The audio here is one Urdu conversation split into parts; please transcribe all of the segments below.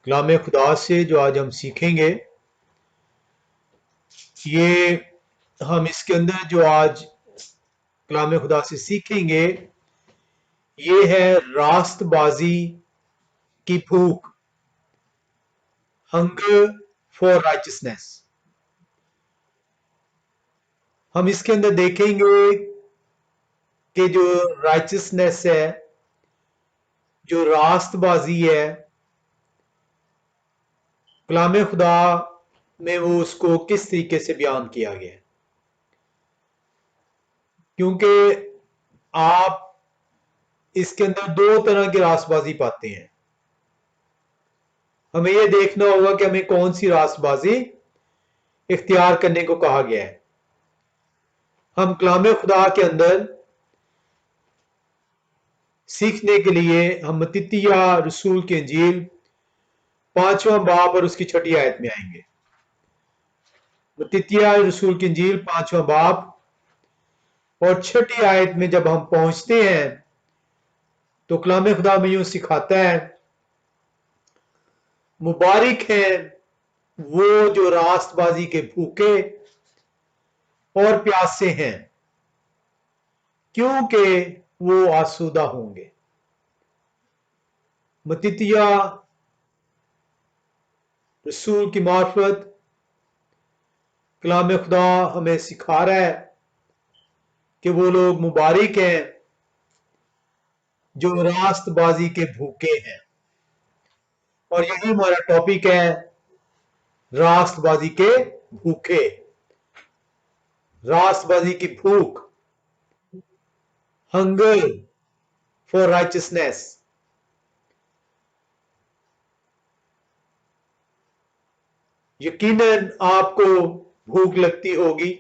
کلام خدا سے جو آج ہم سیکھیں گے، یہ ہم اس کے اندر جو آج کلام خدا سے سیکھیں گے یہ ہے راست بازی کی بھوک، ہنگر فار رائچسنس۔ ہم اس کے اندر دیکھیں گے کہ جو رائچسنس ہے، جو راست بازی ہے، کلام خدا میں وہ اس کو کس طریقے سے بیان کیا گیا ہے۔ کیونکہ آپ اس کے اندر دو طرح کی راست بازی پاتے ہیں۔ ہمیں یہ دیکھنا ہوگا کہ ہمیں کون سی راست بازی اختیار کرنے کو کہا گیا ہے۔ ہم کلام خدا کے اندر سیکھنے کے لیے ہم متیتیہ رسول کی انجیل 5واں باب اور اس کی 6 آیت میں آئیں گے۔ متیتیہ رسول کی انجیل 5واں باب اور 6 آیت میں جب ہم پہنچتے ہیں تو کلام خدا میں یوں سکھاتا ہے، مبارک ہیں وہ جو راست بازی کے بھوکے اور پیاسے ہیں، کیونکہ وہ آسودہ ہوں گے۔ متیتیہ رسول کی معرفت کلام خدا ہمیں سکھا رہا ہے کہ وہ لوگ مبارک ہیں جو راست بازی کے بھوکے ہیں، اور یہی ہمارا ٹاپک ہے، راست بازی کے بھوکے، راست بازی کی بھوک، ہنگر فار رائچسنس۔ یقیناً آپ کو بھوک لگتی ہوگی،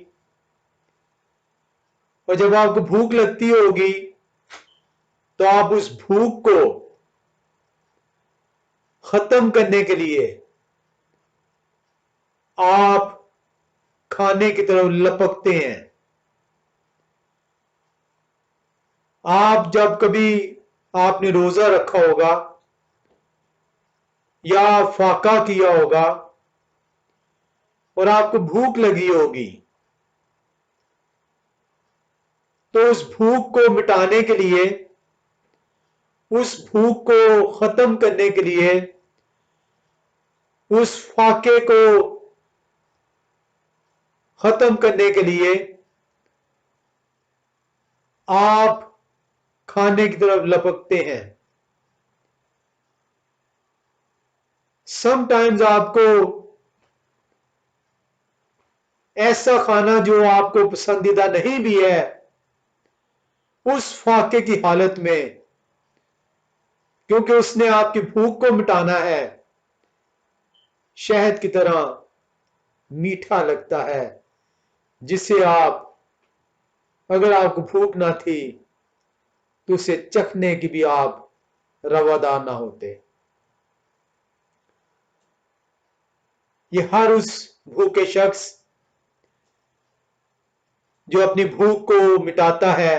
اور جب آپ کو بھوک لگتی ہوگی تو آپ اس بھوک کو ختم کرنے کے لیے آپ کھانے کی طرف لپکتے ہیں۔ آپ جب کبھی آپ نے روزہ رکھا ہوگا یا فاقہ کیا ہوگا اور آپ کو بھوک لگی ہوگی تو اس بھوک کو مٹانے کے لیے، اس بھوک کو ختم کرنے کے لیے، اس فاقے کو ختم کرنے کے لیے آپ کھانے کی طرف لپکتے ہیں۔ سم ٹائمز آپ کو ایسا کھانا جو آپ کو پسندیدہ نہیں بھی ہے، اس فاقے کی حالت میں، کیونکہ اس نے آپ کی بھوک کو مٹانا ہے، شہد کی طرح میٹھا لگتا ہے، جسے آپ، اگر آپ کو بھوک نہ تھی تو اسے چکھنے کی بھی آپ روادار نہ ہوتے۔ یہ ہر اس بھوکے شخص جو اپنی بھوک کو مٹاتا ہے،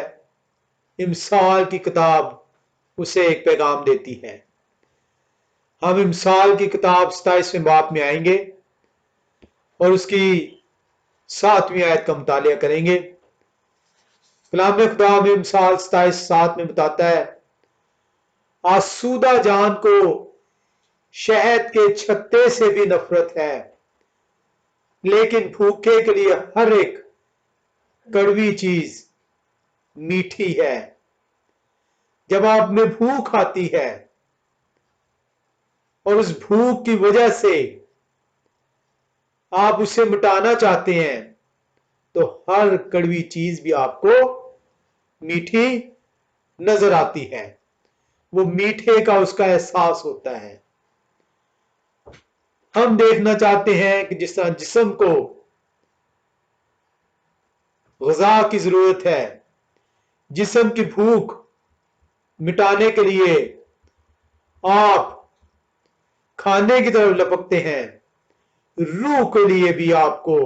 امثال کی کتاب اسے ایک پیغام دیتی ہے۔ ہم امثال کی کتاب 27ویں باب میں آئیں گے اور اس کی 7ویں آیت کا مطالعہ کریں گے۔ کلام خدا میں امثال 27:7 میں بتاتا ہے، آسودہ جان کو شہد کے چھتے سے بھی نفرت ہے، لیکن بھوکے کے لیے ہر ایک کڑوی چیز میٹھی ہے۔ جب آپ میں بھوک آتی ہے اور اس بھوک کی وجہ سے آپ اسے مٹانا چاہتے ہیں تو ہر کڑوی چیز بھی آپ کو میٹھی نظر آتی ہے، وہ میٹھے کا اس کا احساس ہوتا ہے۔ ہم دیکھنا چاہتے ہیں کہ جس طرح جسم کو غذا کی ضرورت ہے، جسم کی بھوک مٹانے کے لیے آپ کھانے کی طرف لپکتے ہیں، روح کے لیے بھی آپ کو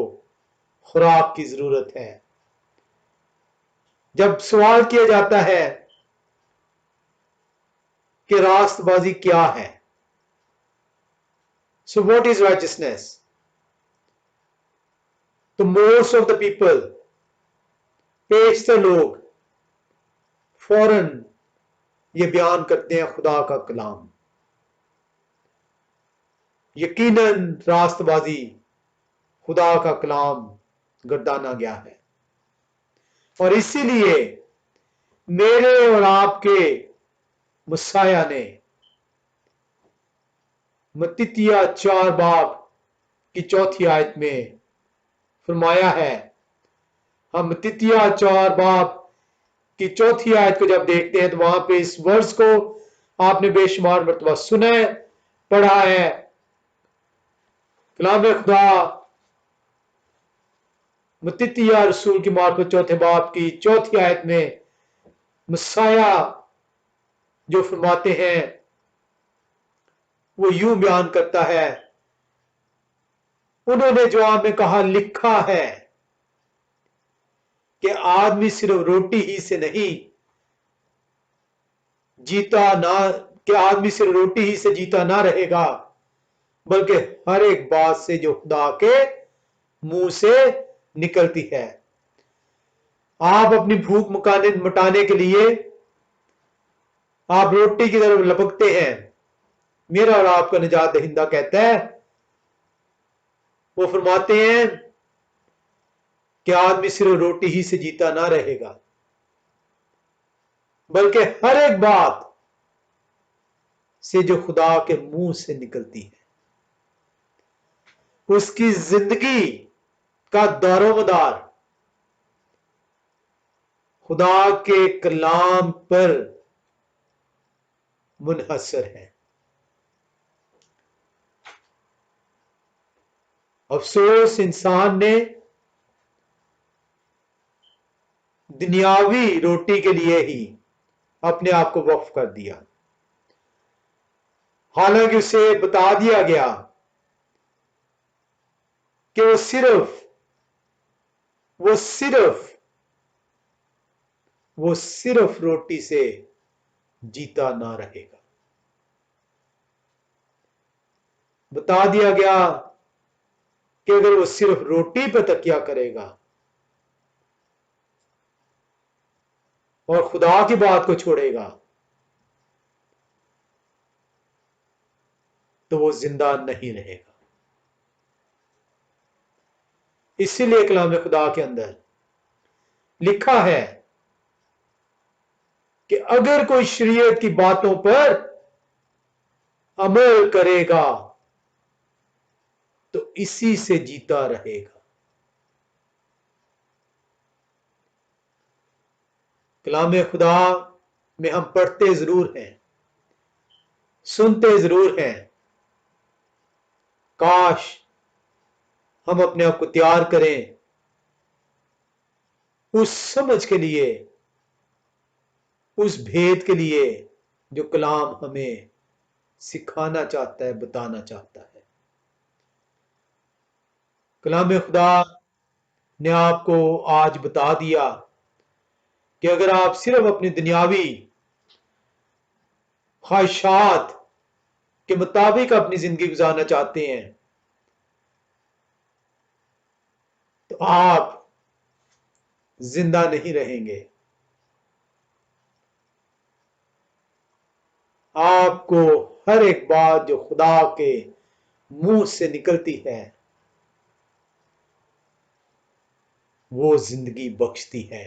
خوراک کی ضرورت ہے۔ جب سوال کیا جاتا ہے کہ راست بازی کیا ہے، So what is righteousness? تو most of the people, پیشتر لوگ فوراً یہ بیان کرتے ہیں خدا کا کلام. یقیناً راست بازی خدا کا کلام گردانا گیا ہے، اور اسی لیے میرے اور آپ کے مسیح نے متتیہ 4 باب کی 4 آیت میں فرمایا ہے. ہم متتیہ 4 باب کی 4 آیت کو جب دیکھتے ہیں تو وہاں پہ اس ورس کو آپ نے بے شمار مرتبہ سنا ہے، پڑھا ہے. کلام خدا متتیہ رسول کی معرفت 4 باب کی 4 آیت میں مسیح جو فرماتے ہیں وہ یوں بیان کرتا ہے. انہوں نے جواب میں کہا، لکھا ہے کہ آدمی صرف روٹی ہی سے نہیں جیتا نہ کہ آدمی صرف روٹی ہی سے جیتا نہ رہے گا، بلکہ ہر ایک بات سے جو خدا کے منہ سے نکلتی ہے. آپ اپنی بھوک مٹانے کے لیے آپ روٹی کی طرف لپکتے ہیں. میرا اور آپ کا نجات دہندہ کہتا ہے، وہ فرماتے ہیں کہ آدمی صرف روٹی ہی سے جیتا نہ رہے گا، بلکہ ہر ایک بات سے جو خدا کے منہ سے نکلتی ہے. اس کی زندگی کا دار و مدار خدا کے کلام پر منحصر ہے. افسوس انسان نے دنیاوی روٹی کے لیے ہی اپنے آپ کو وقف کر دیا، حالانکہ اسے بتا دیا گیا کہ وہ صرف روٹی سے جیتا نہ رہے گا. بتا دیا گیا کہ اگر وہ صرف روٹی پہ تکیہ کرے گا اور خدا کی بات کو چھوڑے گا تو وہ زندہ نہیں رہے گا. اسی لیے کلام خدا کے اندر لکھا ہے کہ اگر کوئی شریعت کی باتوں پر عمل کرے گا تو اسی سے جیتا رہے گا. کلام خدا میں ہم پڑھتے ضرور ہیں، سنتے ضرور ہیں، کاش ہم اپنے آپ کو تیار کریں اس سمجھ کے لیے، اس بھید کے لیے جو کلام ہمیں سکھانا چاہتا ہے، بتانا چاہتا ہے. کلام خدا نے آپ کو آج بتا دیا کہ اگر آپ صرف اپنی دنیاوی خواہشات کے مطابق اپنی زندگی گزارنا چاہتے ہیں تو آپ زندہ نہیں رہیں گے. آپ کو ہر ایک بات جو خدا کے منہ سے نکلتی ہے وہ زندگی بخشتی ہے.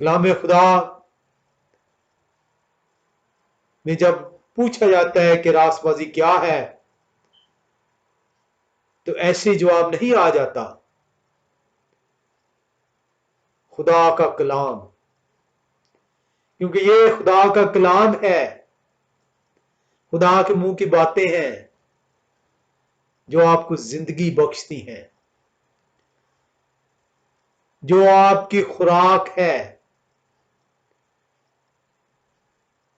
کلام خدا میں جب پوچھا جاتا ہے کہ راست بازی کیا ہے تو ایسے جواب نہیں آ جاتا. خدا کا کلام، کیونکہ یہ خدا کا کلام ہے، خدا کے منہ کی باتیں ہیں جو آپ کو زندگی بخشتی ہیں، جو آپ کی خوراک ہے.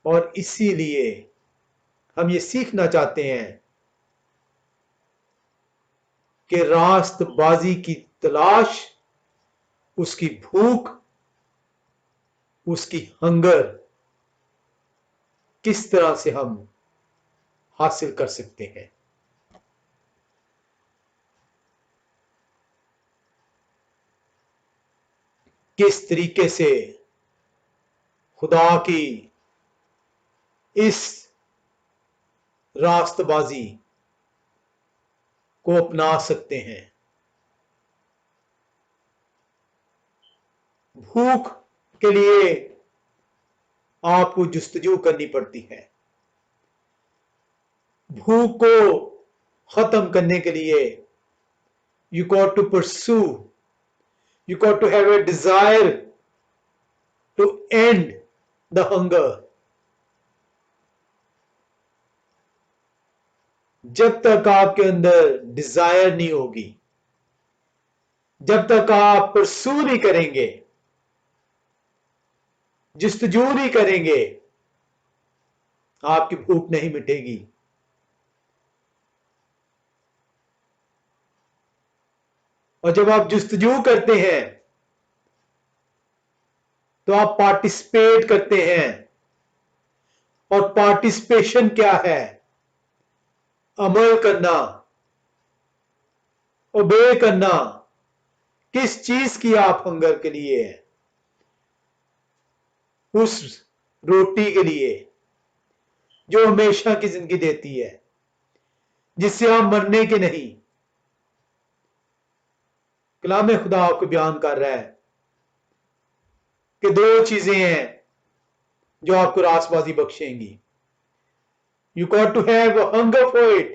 اور اسی لیے ہم یہ سیکھنا چاہتے ہیں کہ راست بازی کی تلاش، اس کی بھوک، اس کی ہنگر کس طرح سے ہم حاصل کر سکتے ہیں۔ کس طریقے سے خدا کی اس راست بازی کو اپنا سکتے ہیں۔ بھوک کے لیے آپ کو جستجو کرنی پڑتی ہے۔ بھوک کو ختم کرنے کے لیے you got to pursue, you got to have a desire to end the hunger. جب تک آپ کے اندر ڈیزائر نہیں ہوگی، جب تک آپ پرسو نہیں کریں گے، جستجو نہیں کریں گے، آپ کی بھوک نہیں مٹے گی۔ اور جب آپ جستجو کرتے ہیں تو آپ پارٹیسپیٹ کرتے ہیں، اور پارٹیسپیشن کیا ہے؟ عمل کرنا، اوبے کرنا۔ کس چیز کی آپ ہنگر کے لیے ہے؟ اس روٹی کے لیے جو ہمیشہ کی زندگی دیتی ہے، جس سے آپ مرنے کے نہیں۔ کلام خدا آپ کو بیان کر رہا ہے کہ دو چیزیں ہیں جو آپ کو راست بازی بخشیں گی۔ You got to have a hunger for it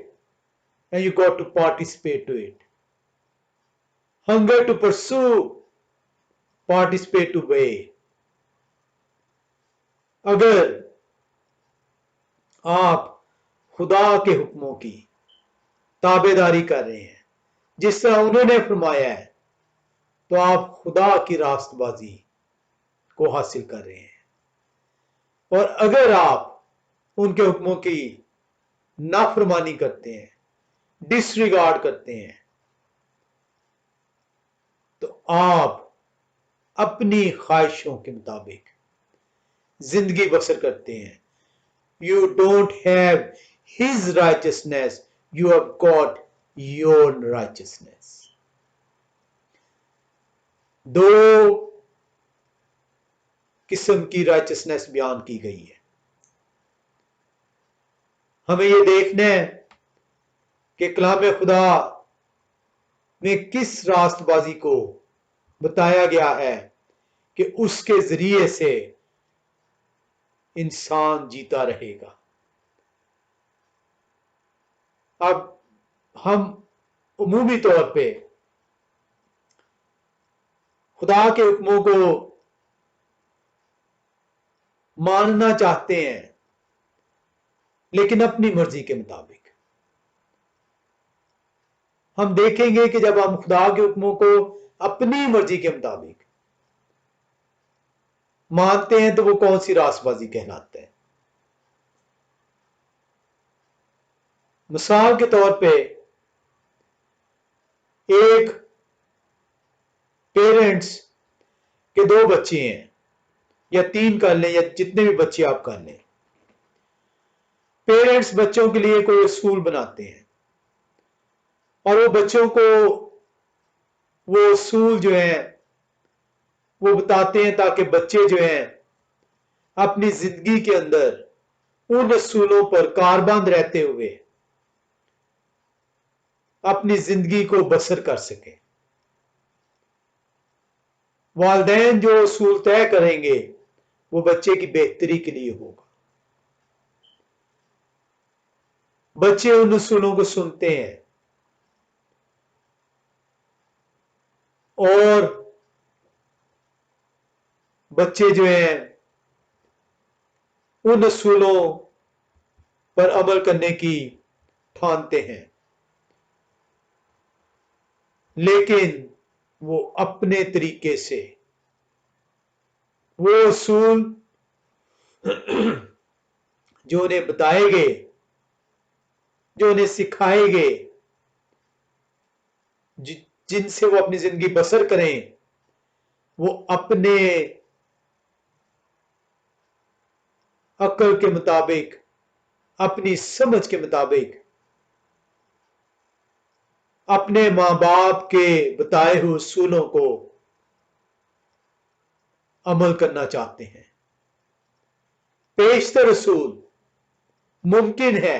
and you got to participate to it. Hunger to pursue, participate to obey. اگر آپ خدا کے حکموں کی تابع داری کر رہے ہیں جس طرح انہوں نے فرمایا ہے، تو آپ خدا کی راست بازی کو حاصل کر رہے ہیں۔ اور اگر آپ ان کے حکموں کی نافرمانی کرتے ہیں، ڈس ریگارڈ کرتے ہیں، تو آپ اپنی خواہشوں کے مطابق زندگی بسر کرتے ہیں۔ You don't have his righteousness, you have got your righteousness. دو قسم کی رائچسنس بیان کی گئی ہے۔ ہمیں یہ دیکھنا ہے کہ کلام خدا میں کس راست بازی کو بتایا گیا ہے کہ اس کے ذریعے سے انسان جیتا رہے گا۔ اب ہم عمومی طور پہ خدا کے حکموں کو ماننا چاہتے ہیں، لیکن اپنی مرضی کے مطابق۔ ہم دیکھیں گے کہ جب ہم خدا کے حکموں کو اپنی مرضی کے مطابق مانتے ہیں تو وہ کون سی راست بازی کہلاتا ہے۔ مثال کے طور پہ ایک پیرنٹس کے دو بچے ہیں، یا تین کر لیں، یا جتنے بھی بچے آپ کر لیں۔ پیرنٹس بچوں کے لیے کوئی اسکول بناتے ہیں، اور وہ بچوں کو وہ اصول جو ہیں وہ بتاتے ہیں تاکہ بچے جو ہیں اپنی زندگی کے اندر ان اصولوں پر کاربند رہتے ہوئے اپنی زندگی کو بسر کر سکیں۔ والدین جو اصول طے کریں گے وہ بچے کی بہتری کے لیے ہوگا۔ بچے ان اصولوں کو سنتے ہیں اور بچے جو ہیں ان اصولوں پر عمل کرنے کی ٹھانتے ہیں، لیکن وہ اپنے طریقے سے وہ اصول جو انہیں بتائے گئے، جو انہیں سکھائے گئے، جن سے وہ اپنی زندگی بسر کریں، وہ اپنے عقل کے مطابق، اپنی سمجھ کے مطابق اپنے ماں باپ کے بتائے ہوئے اصولوں کو عمل کرنا چاہتے ہیں۔ پیشتر اصول ممکن ہے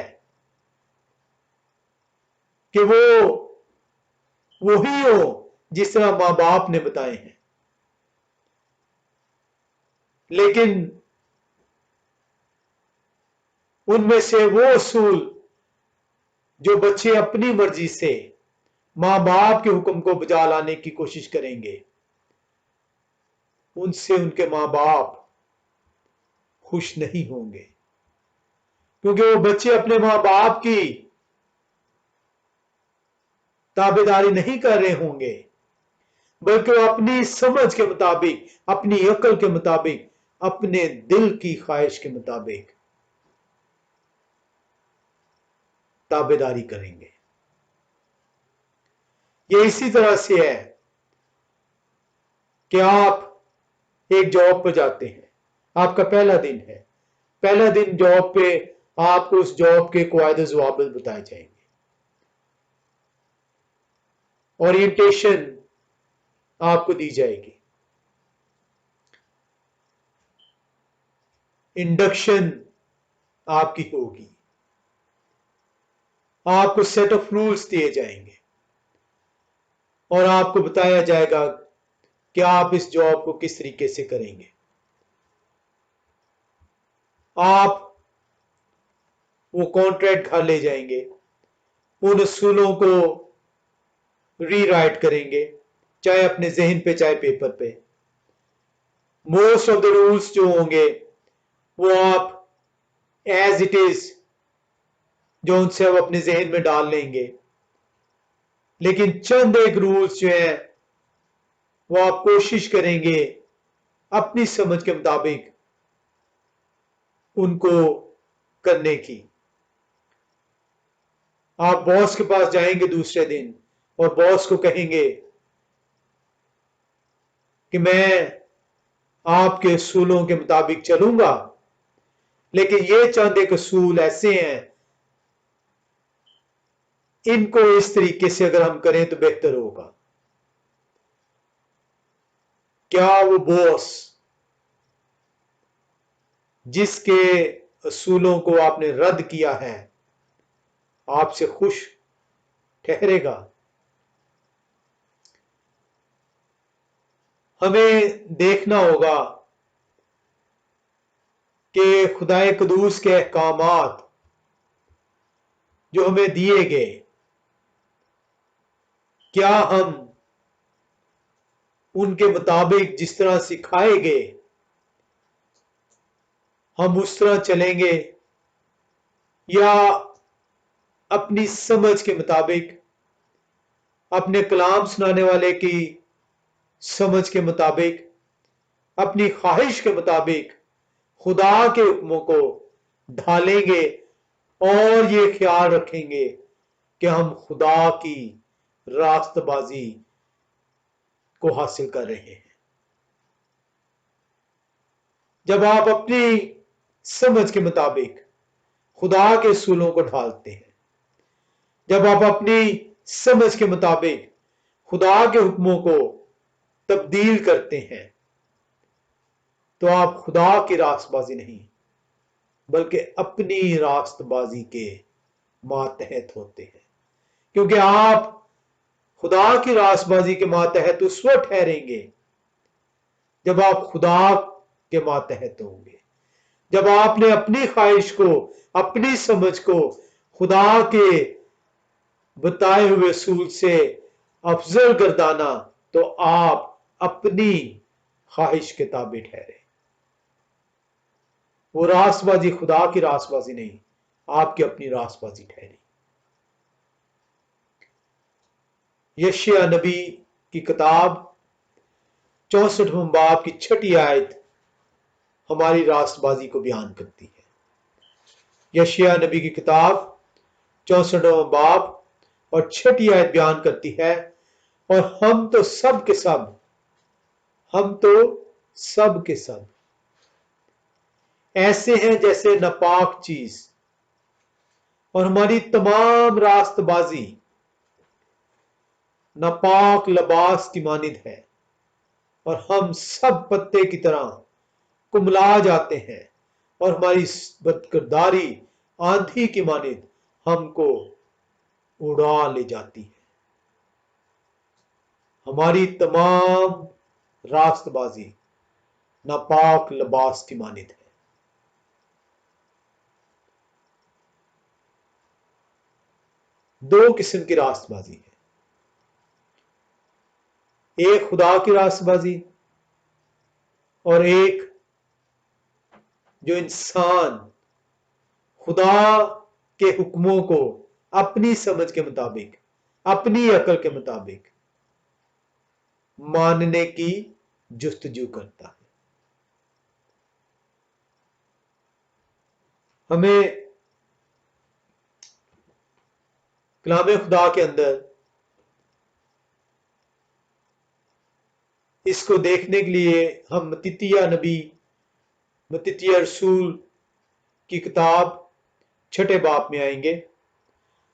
کہ وہ وہی ہو جس طرح ماں باپ نے بتائے ہیں، لیکن ان میں سے وہ اصول جو بچے اپنی مرضی سے ماں باپ کے حکم کو بجا لانے کی کوشش کریں گے، ان سے ان کے ماں باپ خوش نہیں ہوں گے، کیونکہ وہ بچے اپنے ماں باپ کی تابعداری نہیں کر رہے ہوں گے، بلکہ وہ اپنی سمجھ کے مطابق، اپنی عقل کے مطابق، اپنے دل کی خواہش کے مطابق تابعداری کریں گے۔ یہ اسی طرح سے ہے کہ آپ ایک جاب پہ جاتے ہیں، آپ کا پہلا دن ہے، پہلا دن جاب پہ آپ کو اس جاب کے قواعد و ضوابط بتائے جائیں گے، اورینٹیشن آپ کو دی جائے گی، انڈکشن آپ کی ہوگی، آپ کو سیٹ آف رولز دیے جائیں گے، اور آپ کو بتایا جائے گا کہ آپ اس جاب کو کس طریقے سے کریں گے۔ آپ وہ کانٹریکٹ گھر لے جائیں گے، ان اصولوں کو ری رائٹ کریں گے، چاہے اپنے ذہن پہ چاہے پیپر پہ۔ موسٹ آف دا رولز جو ہوں گے وہ آپ ایز اٹ از جو ان سے آپ اپنے ذہن میں ڈال لیں گے، لیکن چند ایک رولز جو ہیں وہ آپ کوشش کریں گے اپنی سمجھ کے مطابق ان کو کرنے کی۔ آپ باس کے پاس جائیں گے دوسرے دن اور باس کو کہیں گے کہ میں آپ کے اصولوں کے مطابق چلوں گا، لیکن یہ چند ایک اصول ایسے ہیں، ان کو اس طریقے سے اگر ہم کریں تو بہتر ہوگا۔ کیا وہ باس جس کے اصولوں کو آپ نے رد کیا ہے آپ سے خوش ٹھہرے گا؟ ہمیں دیکھنا ہوگا کہ خدائے قدوس کے احکامات جو ہمیں دیے گئے، کیا ہم ان کے مطابق جس طرح سکھائے گئے ہم اس طرح چلیں گے، یا اپنی سمجھ کے مطابق، اپنے کلام سنانے والے کی سمجھ کے مطابق، اپنی خواہش کے مطابق خدا کے حکموں کو ڈھالیں گے، اور یہ خیال رکھیں گے کہ ہم خدا کی راست بازی کو حاصل کر رہے ہیں؟ جب آپ اپنی سمجھ کے مطابق خدا کے اصولوں کو ڈھالتے ہیں، جب آپ اپنی سمجھ کے مطابق خدا کے حکموں کو تبدیل کرتے ہیں، تو آپ خدا کی راست بازی نہیں بلکہ اپنی راست بازی کے ماتحت ہوتے ہیں، کیونکہ آپ خدا کی راست بازی کے ماتحت اس وقت ٹھہریں گے جب آپ خدا کے ماتحت ہوں گے، جب آپ نے اپنی خواہش کو، اپنی سمجھ کو خدا کے بتائے ہوئے اصول سے افضل گردانا، تو آپ اپنی خواہش کے تابع ٹھہرے۔ وہ راست بازی خدا کی راست بازی نہیں، آپ کی اپنی راست بازی ٹھہری۔ یشیع نبی کی کتاب 64 باب کی 6 آیت ہماری راست بازی کو بیان کرتی ہے۔ یشیع نبی کی کتاب 64 باب اور 6 آیت بیان کرتی ہے، اور ہم تو سب کے سب ایسے ہیں جیسے ناپاک چیز اور ہماری تمام راست بازی ناپاک لباس کی مانند ہے، اور ہم سب پتے کی طرح کملا جاتے ہیں، اور ہماری بدکرداری آندھی کی مانند ہم کو اڑا لے جاتی ہے۔ ہماری تمام راست بازی ناپاک لباس کی مانند ہے۔ دو قسم کی راست بازی ہے، ایک خدا کی راست بازی اور ایک جو انسان خدا کے حکموں کو اپنی سمجھ کے مطابق، اپنی عقل کے مطابق ماننے کی جستجو کرتا ہے۔ ہمیں کلام خدا کے اندر اس کو دیکھنے کے لیے ہم متتیہ نبی، متتیہ رسول کی کتاب 6 باب میں آئیں گے،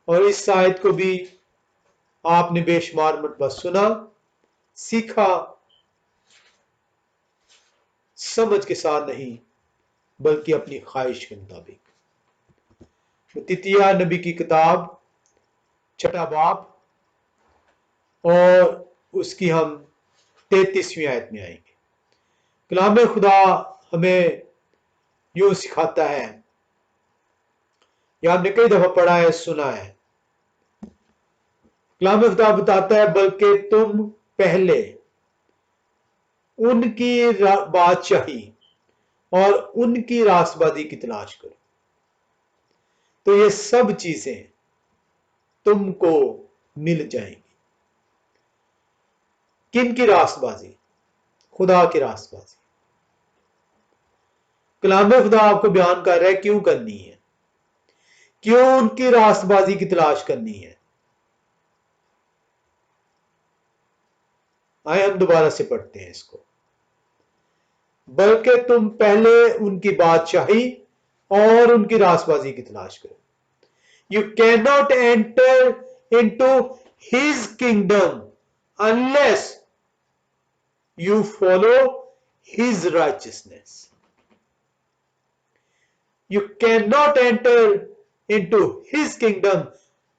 اور اس آیت کو بھی آپ نے بے شمار مرتبہ سنا، سیکھا، سمجھ کے ساتھ نہیں بلکہ اپنی خواہش کے مطابق۔ متتیہ نبی کی کتاب 6 باب اور اس کی ہم 33ویں آیت میں آئیں گے۔ کلام خدا ہمیں یوں سکھاتا ہے، یا ہم نے کئی دفعہ پڑھا ہے، سنا ہے۔ کلام خدا بتاتا ہے بلکہ تم پہلے ان کی بادشاہی اور ان کی راست بازی کی تلاش کرو، تو یہ سب چیزیں تم کو مل جائیں گی۔ کن کی راست بازی؟ خدا کی راست بازی۔ کلام خدا آپ کو بیان کر رہا ہے کیوں کرنی ہے، کیوں ان کی راست بازی کی تلاش کرنی ہے۔ آئے ہم دوبارہ سے پڑھتے ہیں اس کو۔ بلکہ تم پہلے ان کی بادشاہی اور ان کی راست بازی کی تلاش کرو۔ You cannot enter into his kingdom unless you follow his righteousness. You cannot enter into his kingdom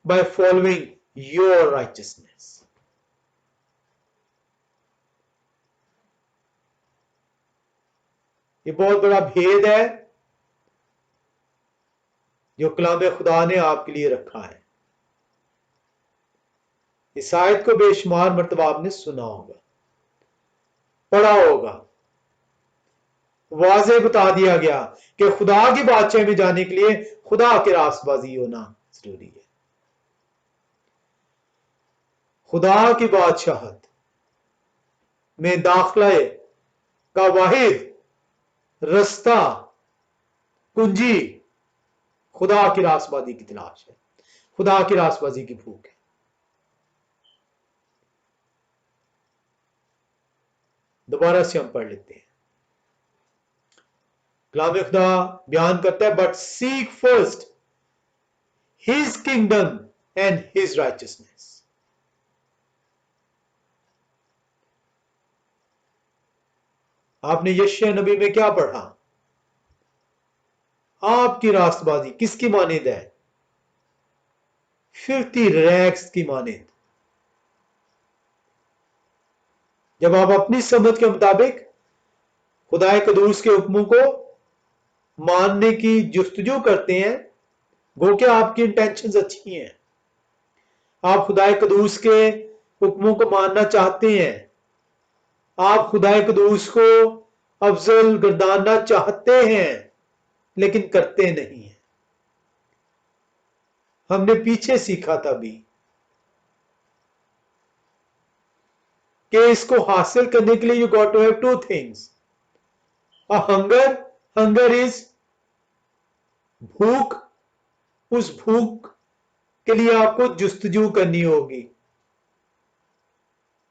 by following your righteousness. یہ بہت بڑا بھید ہے جو کلام خدا نے آپ کے لیے رکھا ہے۔ اس آیت کو بے شمار مرتبہ آپ نے سنا ہوگا، پڑھا ہوگا، واضح بتا دیا گیا کہ خدا کی بادشاہی میں جانے کے لیے خدا کے راست بازی ہونا ضروری ہے۔ خدا کی بادشاہت میں داخلہ کا واحد رستہ، کنجی خدا کی راست بازی کی تلاش ہے، خدا کی راست بازی کی بھوک ہے۔ دوبارہ سے ہم پڑھ لیتے ہیں۔ کلام خدا بیان کرتا ہے but seek first his kingdom and his righteousness. آپ نے یشیع نبی میں کیا پڑھا؟ آپ کی راست بازی کس کی مانند ہے؟ فلتھی ریگز کی مانند۔ جب آپ اپنی سمجھ کے مطابق خدا قدوس کے حکموں کو ماننے کی جستجو کرتے ہیں، گو کہ آپ کی انٹینشنز اچھی ہیں، آپ خدا قدوس کے حکموں کو ماننا چاہتے ہیں، آپ خدا قدوس کو افضل گرداننا چاہتے ہیں، لیکن کرتے نہیں ہیں۔ ہم نے پیچھے سیکھا تھا بھی کہ اس کو حاصل کرنے کے لیے you got to have 2 things. A hunger is بھوک، اس بھوک کے لیے آپ کو جستجو کرنی ہوگی،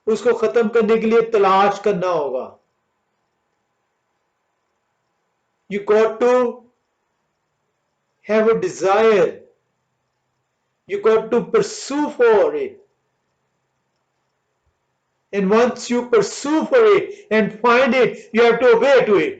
اس کو ختم کرنے کے لیے تلاش کرنا ہوگا۔ You got to have a desire You got to pursue for it. And once you pursue for it and find it, you have to obey to it.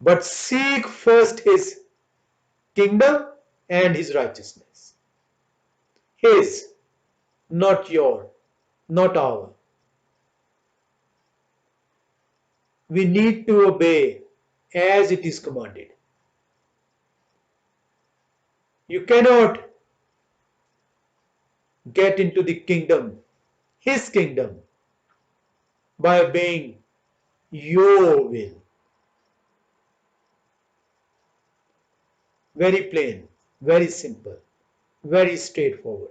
But seek first his kingdom and his righteousness. His, not your, not our. We need to obey as it is commanded. You cannot get into the kingdom, his kingdom, by obeying your will. Very plain, very simple, very straightforward.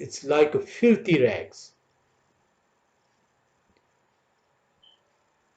it's like a filthy rags.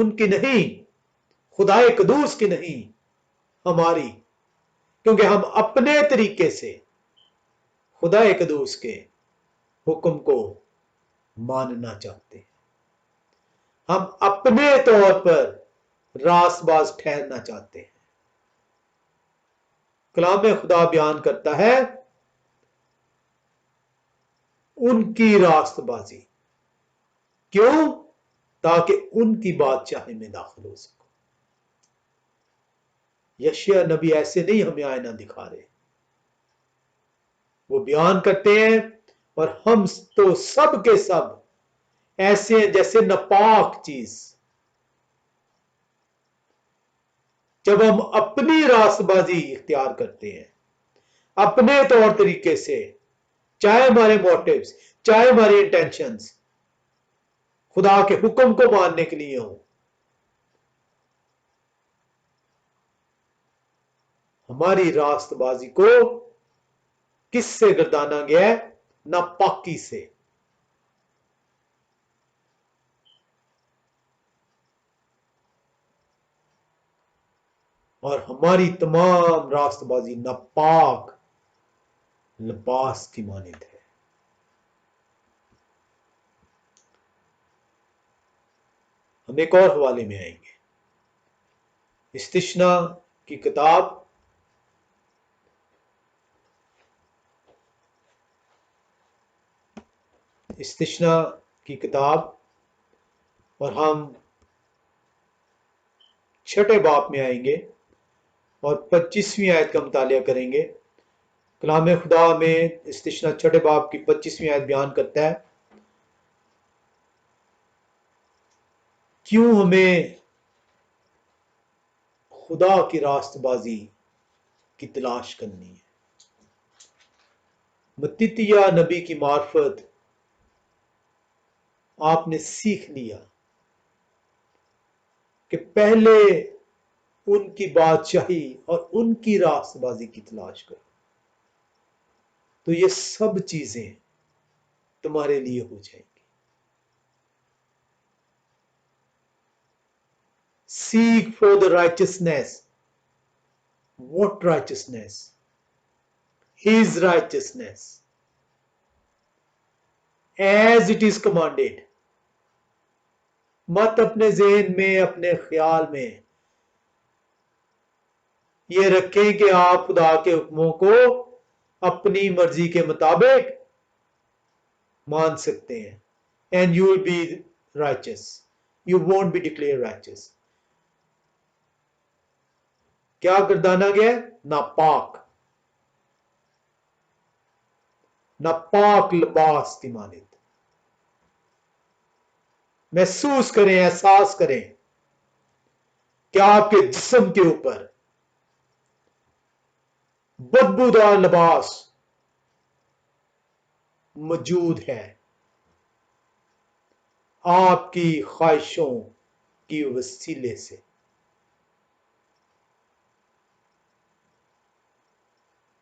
ان کی نہیں، خدا قدوس کی نہیں، ہماری، کیونکہ ہم اپنے طریقے سے خدا قدوس کے حکم کو ماننا چاہتے ہیں، ہم اپنے طور پر راست باز ٹھہرنا چاہتے ہیں۔ کلام خدا بیان کرتا ہے ان کی راست بازی، کیوں؟ تاکہ ان کی بادشاہی میں داخل ہو سکو۔ یشیع نبی ایسے نہیں ہمیں آئینہ دکھا رہے، وہ بیان کرتے ہیں، اور ہم تو سب کے سب ایسے ہیں جیسے ناپاک چیز۔ جب ہم اپنی راست بازی اختیار کرتے ہیں اپنے طور طریقے سے، چاہے ہمارے موٹیوز، چاہے ہماری انٹینشنز خدا کے حکم کو ماننے کے لیے ہوں، ہماری راست بازی کو کس سے گردانا گیا ہے؟ ناپاکی سے۔ اور ہماری تمام راست بازی ناپاک لباس کی مانند ہے۔ ہم ایک اور حوالے میں آئیں گے، استثنا کی کتاب استثنا کی کتاب، اور ہم 6 باب میں آئیں گے اور 25ویں آیت کا مطالعہ کریں گے۔ کلام خدا میں استثنا 6 باب کی 25ویں آیت بیان کرتا ہے، کیوں ہمیں خدا کی راست بازی کی تلاش کرنی ہے۔ متتیہ نبی کی معرفت آپ نے سیکھ لیا کہ پہلے ان کی بادشاہی اور ان کی راست بازی کی تلاش کرو، تو یہ سب چیزیں تمہارے لیے ہو جائیں گی۔ Seek for the righteousness. What righteousness? His righteousness. As it is commanded. مت اپنے ذہن میں، اپنے خیال میں یہ رکھیں کہ آپ خدا کے حکموں کو اپنی مرضی کے مطابق مان سکتے ہیں، and you will be righteous. You won't be declared righteous. کیا گردانا گیا؟ ناپاک، ناپاک لباس کی مانند۔ محسوس کریں، احساس کریں کہ آپ کے جسم کے اوپر بدبودار لباس موجود ہے، آپ کی خواہشوں کی وسیلے سے۔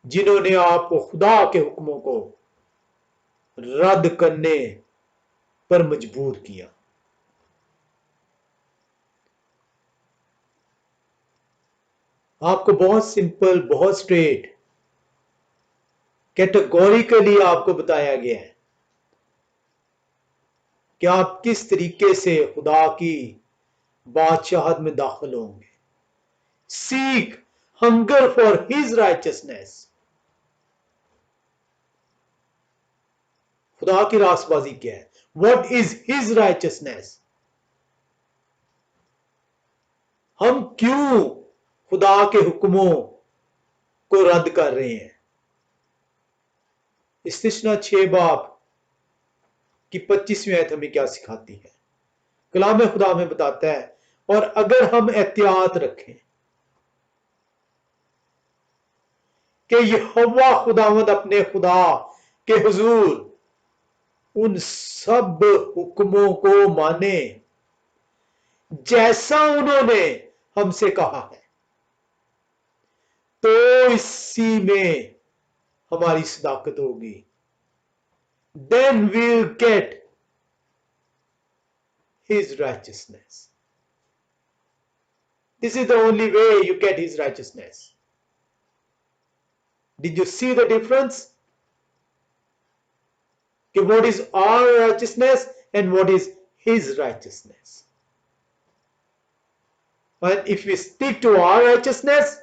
جنہوں نے آپ کو خدا کے حکموں کو رد کرنے پر مجبور کیا۔ آپ کو بہت سمپل، بہت سٹریٹ، کیٹیگوریکلی آپ کو بتایا گیا ہے کہ آپ کس طریقے سے خدا کی بادشاہت میں داخل ہوں گے۔ Seek, hunger for his righteousness. خدا کی راست بازی کیا ہے؟ What is his righteousness? ہم کیوں خدا کے حکموں کو رد کر رہے ہیں؟ استثنا 6 باب کی 25ویں آیت ہمیں کیا سکھاتی ہے؟ کلام خدا میں بتاتا ہے، اور اگر ہم احتیاط رکھیں کہ یہوہ خداوند اپنے خدا کے حضور ان سب حکموں کو مانے جیسا انہوں نے ہم سے کہا ہے، تو اسی میں ہماری صداقت ہوگی۔ Then we'll get his righteousness. This is the only way you get his righteousness. Did you see the difference? What is our righteousness and what is his righteousness? And if we stick to our righteousness,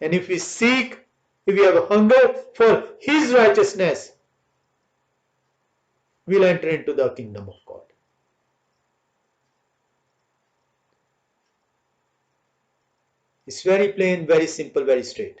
And if we seek, if we have a hunger for his righteousness, we'll enter into the kingdom of God. It's very plain, very simple, very straight.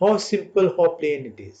How simple, how plain it is.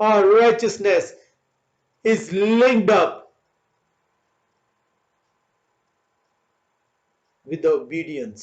Our righteousness is linked up with the obedience.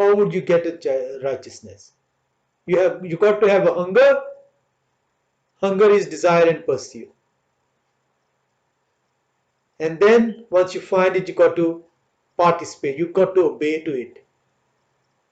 how would you get a righteousness? You got to have a hunger. Hunger is desire and pursue. And then once you find it, you got to participate. You got to obey to it.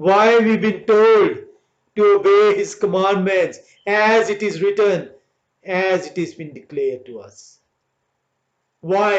Why we been told to obey his commandments as it is written, as it has been declared to us. Why?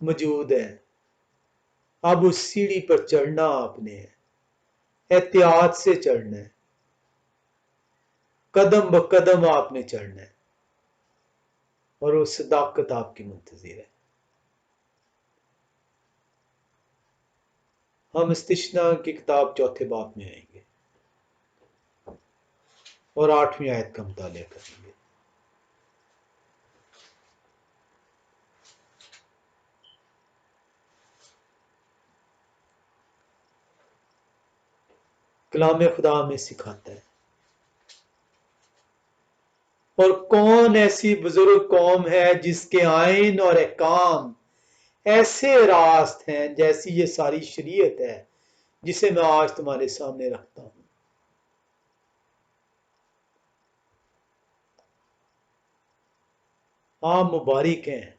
موجود ہے. اب اس سیڑھی پر چڑھنا آپ نے ہے، احتیاط سے چڑھنا ہے، قدم ب قدم آپ نے چڑھنا ہے، اور وہ صداقت آپ کی منتظر ہے. ہم استثنا کی کتاب چوتھے باب میں آئیں گے اور 8ویں آیت کا مطالعہ کریں گے. کلام خدا ہمیں سکھاتا ہے. اور کون ایسی بزرگ قوم ہے جس کے آئین اور احکام ایسے راست ہیں جیسی یہ ساری شریعت ہے جسے میں آج تمہارے سامنے رکھتا ہوں. آپ مبارک ہیں،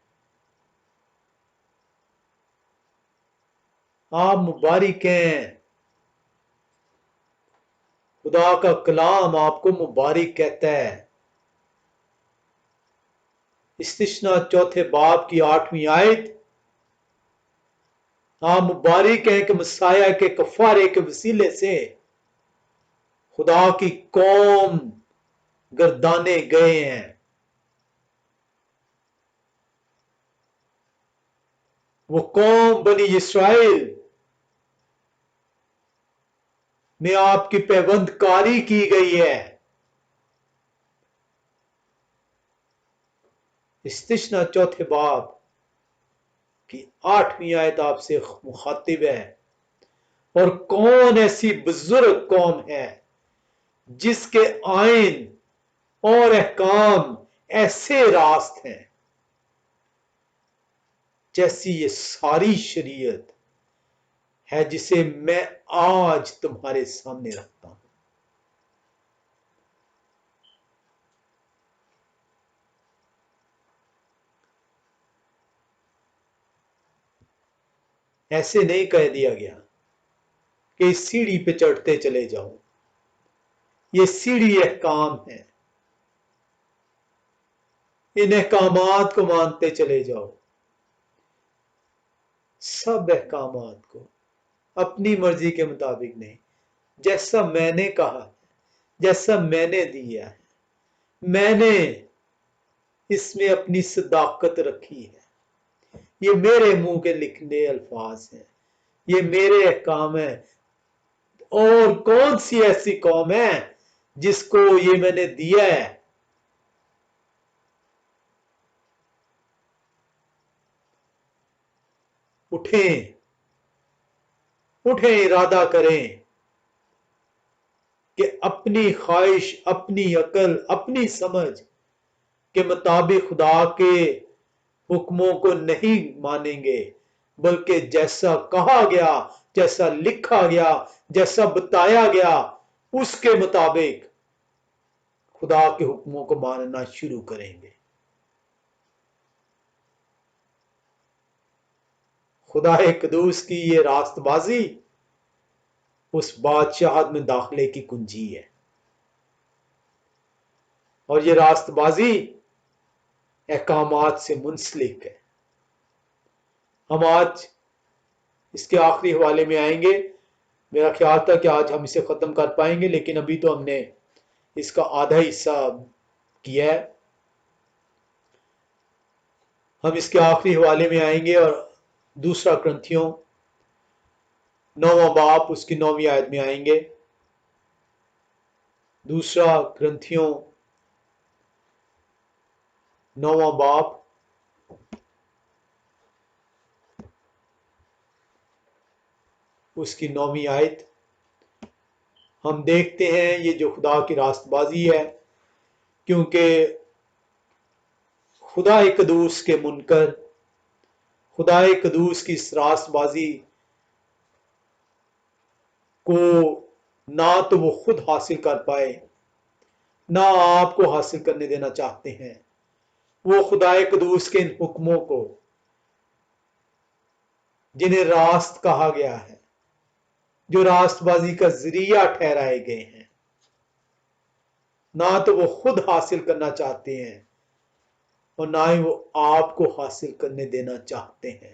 آپ مبارک ہیں. خدا کا کلام آپ کو مبارک کہتا ہے. استثنا چوتھے باب کی 8ویں آیت، آپ مبارک ہیں کہ مسیح کے کفارے کے وسیلے سے خدا کی قوم گردانے گئے ہیں. وہ قوم بنی اسرائیل میں آپ کی پیوند کاری کی گئی ہے. استثنا چوتھے باب کی 8ویں آیت آپ سے مخاطب ہے. اور کون ایسی بزرگ قوم ہے جس کے آئین اور احکام ایسے راست ہیں جیسی یہ ساری شریعت ہے جسے میں آج تمہارے سامنے رکھتا ہوں. ایسے نہیں کہہ دیا گیا کہ اس سیڑھی پہ چڑھتے چلے جاؤ. یہ سیڑھی احکام ہے، ان احکامات کو مانتے چلے جاؤ. سب احکامات کو اپنی مرضی کے مطابق نہیں، جیسا میں نے کہا، جیسا میں نے دیا ہے، میں نے اس میں اپنی صداقت رکھی ہے. یہ میرے منہ کے لکھنے الفاظ ہیں، یہ میرے احکام ہیں. اور کون سی ایسی قوم ہے جس کو یہ میں نے دیا ہے؟ اٹھیں، اٹھیں، ارادہ کریں کہ اپنی خواہش، اپنی عقل، اپنی سمجھ کے مطابق خدا کے حکموں کو نہیں مانیں گے، بلکہ جیسا کہا گیا، جیسا لکھا گیا، جیسا بتایا گیا، اس کے مطابق خدا کے حکموں کو ماننا شروع کریں گے. خدا قدوس کی یہ راست بازی اس بادشاہت میں داخلے کی کنجی ہے، اور یہ راست بازی احکامات سے منسلک ہے. ہم آج اس کے آخری حوالے میں آئیں گے. میرا خیال تھا کہ آج ہم اسے ختم کر پائیں گے، لیکن ابھی تو ہم نے اس کا آدھا حصہ کیا ہے. ہم اس کے آخری حوالے میں آئیں گے اور دوسرا کرنتھیوں 9واں باب اس کی 9ویں آیت میں آئیں گے. دوسرا کرنتھیوں 9واں باب اس کی 9ویں آیت. ہم دیکھتے ہیں یہ جو خدا کی راست بازی ہے، کیونکہ خدا قدوس کے منکر خدا قدوس کی اس راست بازی کو نہ تو وہ خود حاصل کر پائے، نہ آپ کو حاصل کرنے دینا چاہتے ہیں. وہ خدا قدوس کے ان حکموں کو جنہیں راست کہا گیا ہے، جو راست بازی کا ذریعہ ٹھہرائے گئے ہیں، نہ تو وہ خود حاصل کرنا چاہتے ہیں اور نہ ہی وہ آپ کو حاصل کرنے دینا چاہتے ہیں.